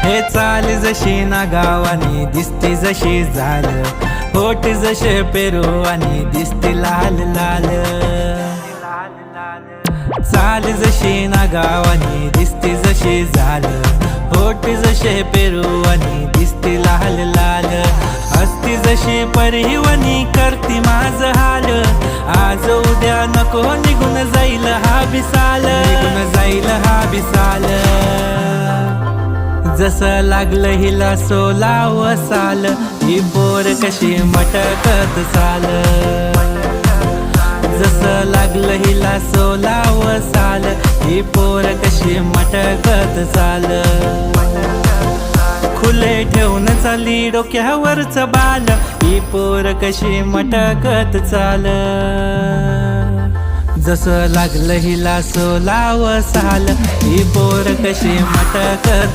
हे चाल जशी ना गावानी दिसते जशी झालं, होठ जसे पेरू आणि दिसते लाल लाल। चाल जशी ना गावानी दिसते जशी झालं, होठ जसे पेरू आणि दिसते लाल लाल। हसती जशी परिवनी करती माझ हाल, आज उद्या नको निघून जाईल हा बिसाल, निघून जाईल हा बिसाल। जसं लागलं हिला 16 साल, ही पोर कशी मटकत चाल। जसं लागलं हिला 16 साल, ही पोर कशी मटकत चाल। खुले ठेवून चाली डोक्यावरच बाल, ही पोर कशी मटकत चाल। जसं लागलं हिला 16 साल, ही पोर कशी मटकत